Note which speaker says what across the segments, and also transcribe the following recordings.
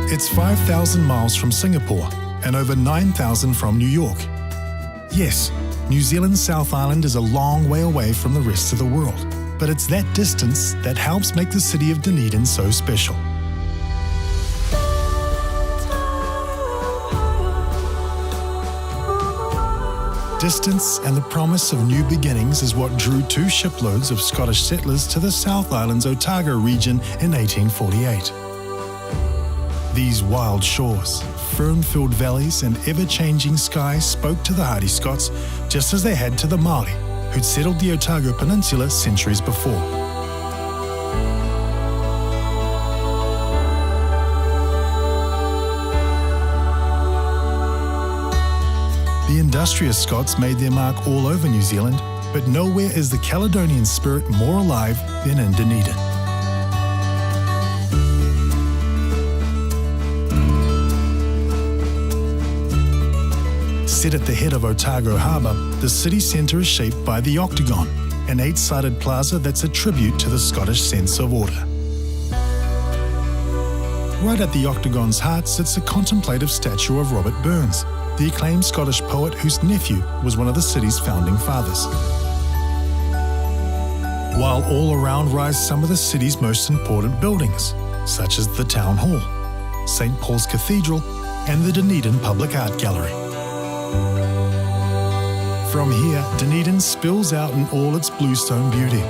Speaker 1: It's 5,000 miles from Singapore and over 9,000 from New York. Yes, New Zealand's South Island is a long way away from the rest of the world, but it's that distance that helps make the city of Dunedin so special. Distance and the promise of new beginnings is what drew 2 shiploads of Scottish settlers to the South Island's Otago region in 1848. These wild shores, fern-filled valleys and ever-changing skies spoke to the hardy Scots just as they had to the Māori, who'd settled the Otago Peninsula centuries before. The industrious Scots made their mark all over New Zealand, but nowhere is the Caledonian spirit more alive than in Dunedin. Set at the head of Otago Harbour, the city centre is shaped by the Octagon, an 8-sided plaza that's a tribute to the Scottish sense of order. Right at the Octagon's heart sits a contemplative statue of Robert Burns, the acclaimed Scottish poet whose nephew was one of the city's founding fathers. While all around rise some of the city's most important buildings, such as the Town Hall, St. Paul's Cathedral, and the Dunedin Public Art Gallery. From here, Dunedin spills out in all its bluestone beauty.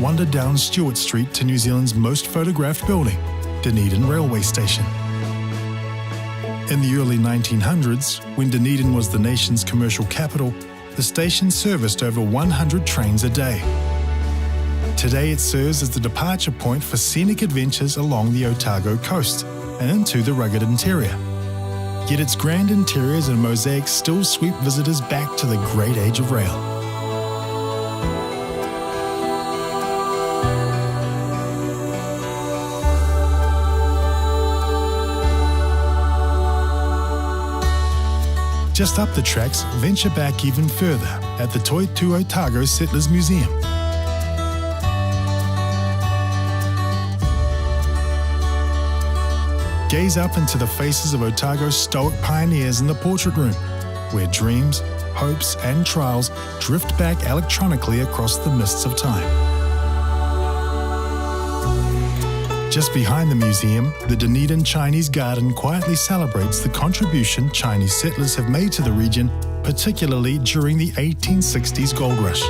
Speaker 1: Wander down Stewart Street to New Zealand's most photographed building, Dunedin Railway Station. In the early 1900s, when Dunedin was the nation's commercial capital, the station serviced over 100 trains a day. Today it serves as the departure point for scenic adventures along the Otago coast and into the rugged interior. Yet its grand interiors and mosaics still sweep visitors back to the great age of rail. Just up the tracks, venture back even further at the Toi Tu Otago Settlers Museum. Gaze up into the faces of Otago's stoic pioneers in the portrait room, where dreams, hopes and trials drift back electronically across the mists of time. Just behind the museum, the Dunedin Chinese Garden quietly celebrates the contribution Chinese settlers have made to the region, particularly during the 1860s gold rush.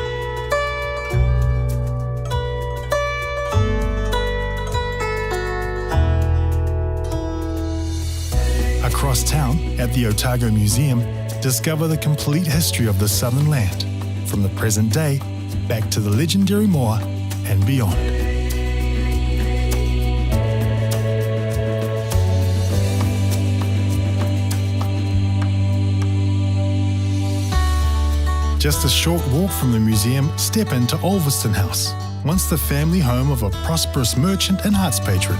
Speaker 1: Across town, at the Otago Museum, discover the complete history of the southern land, from the present day back to the legendary moa and beyond. Just a short walk from the museum, step into Ulverston House, once the family home of a prosperous merchant and arts patron.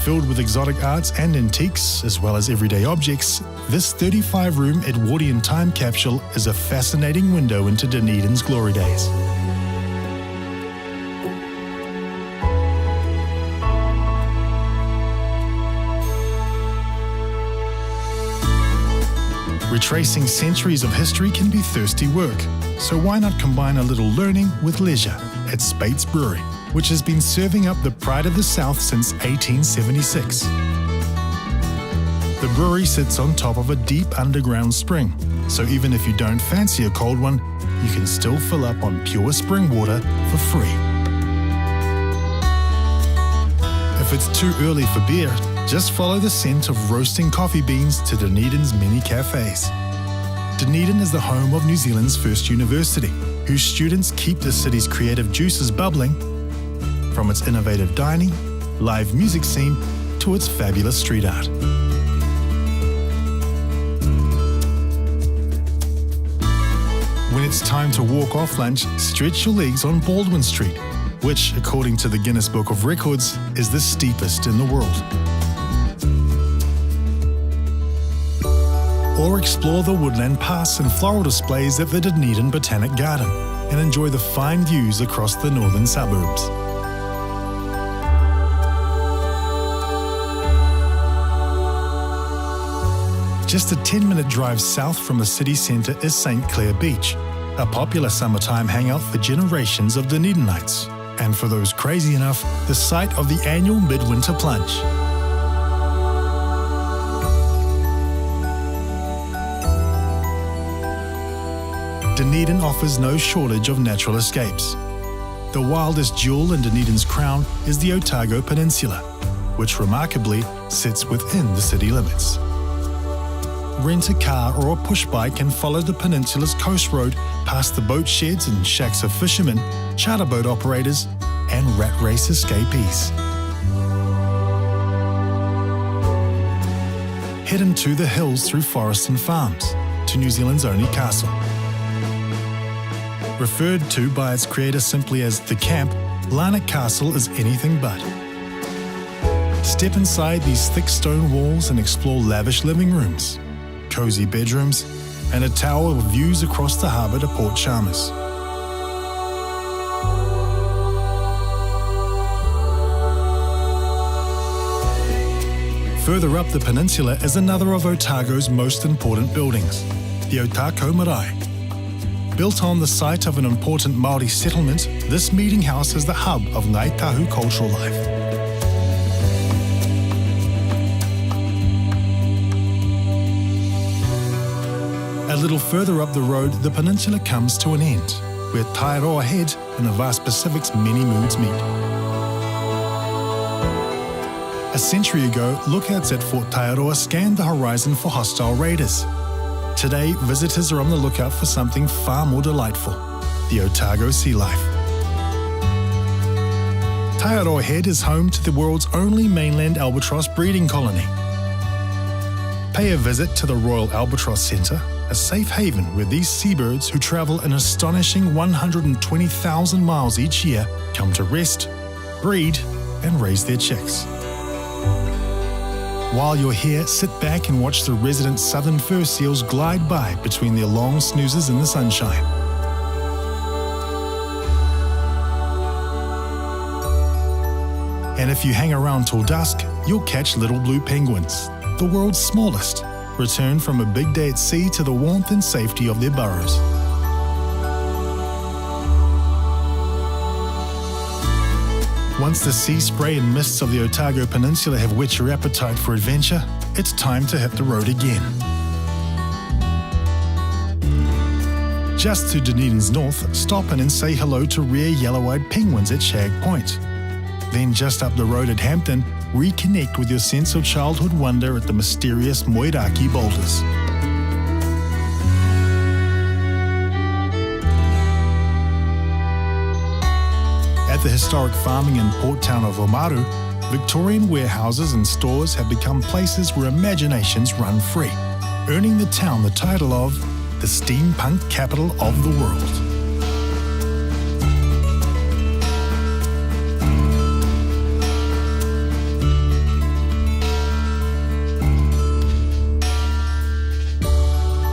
Speaker 1: Filled with exotic arts and antiques, as well as everyday objects, this 35-room Edwardian time capsule is a fascinating window into Dunedin's glory days. Retracing centuries of history can be thirsty work, so why not combine a little learning with leisure at Speights Brewery, which has been serving up the pride of the South since 1876. The brewery sits on top of a deep underground spring, so even if you don't fancy a cold one, you can still fill up on pure spring water for free. If it's too early for beer, just follow the scent of roasting coffee beans to Dunedin's many cafes. Dunedin is the home of New Zealand's first university, whose students keep the city's creative juices bubbling, from its innovative dining, live music scene, to its fabulous street art. When it's time to walk off lunch, stretch your legs on Baldwin Street, which, according to the Guinness Book of Records, is the steepest in the world. or explore the woodland paths and floral displays at the Dunedin Botanic Garden and enjoy the fine views across the northern suburbs. Just a 10-minute drive south from the city centre is St Clair Beach, a popular summertime hangout for generations of Dunedinites, and for those crazy enough, the site of the annual midwinter plunge. Dunedin offers no shortage of natural escapes. The wildest jewel in Dunedin's crown is the Otago Peninsula, which remarkably sits within the city limits. Rent a car or a push bike and follow the peninsula's coast road past the boat sheds and shacks of fishermen, charter boat operators, and rat race escapees. Head into the hills through forests and farms to New Zealand's only castle. Referred to by its creator simply as the camp, Lana Castle is anything but. Step inside these thick stone walls and explore lavish living rooms, cozy bedrooms, and a tower with views across the harbour to Port Chalmers. Further up the peninsula is another of Otago's most important buildings, the Otago Marae. Built on the site of an important Māori settlement, this meeting house is the hub of Ngāi Tahu cultural life. A little further up the road, the peninsula comes to an end, where Taiaroa Head and the vast Pacific's many moods meet. A century ago, lookouts at Fort Taiaroa scanned the horizon for hostile raiders. Today, visitors are on the lookout for something far more delightful, the Otago Sea Life. Taiaroa Head is home to the world's only mainland albatross breeding colony. Pay a visit to the Royal Albatross Centre, a safe haven where these seabirds who travel an astonishing 120,000 miles each year come to rest, breed, and raise their chicks. While you're here, sit back and watch the resident southern fur seals glide by between their long snoozes in the sunshine. And if you hang around till dusk, you'll catch little blue penguins, the world's smallest, return from a big day at sea to the warmth and safety of their burrows. Once the sea spray and mists of the Otago Peninsula have whet your appetite for adventure, it's time to hit the road again. Just to Dunedin's north, stop in and say hello to rare yellow-eyed penguins at Shag Point. Then just up the road at Hampton, reconnect with your sense of childhood wonder at the mysterious Moiraki boulders. At the historic farming and port town of Oamaru, Victorian warehouses and stores have become places where imaginations run free, earning the town the title of the steampunk capital of the world.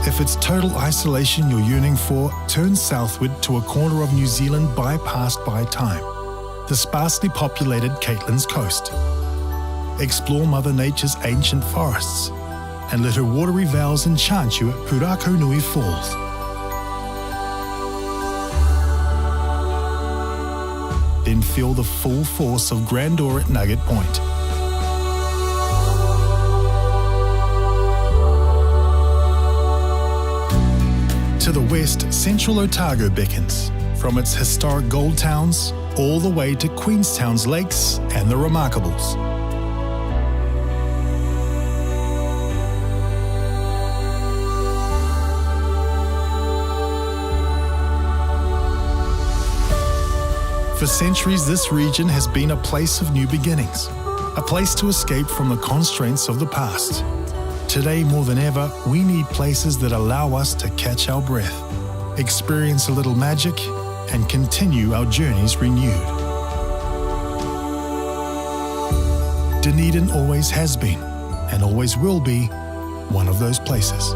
Speaker 1: If it's total isolation you're yearning for, turn southward to a corner of New Zealand bypassed by time, the sparsely populated Caitlin's Coast. Explore Mother Nature's ancient forests and let her watery vales enchant you at Purako Nui Falls. Then feel the full force of grandeur at Nugget Point. To the west, central Otago beckons, from its historic gold towns all the way to Queenstown's lakes and the Remarkables. For centuries, this region has been a place of new beginnings, a place to escape from the constraints of the past. Today, more than ever, we need places that allow us to catch our breath, experience a little magic, and continue our journeys renewed. Dunedin always has been, and always will be, one of those places.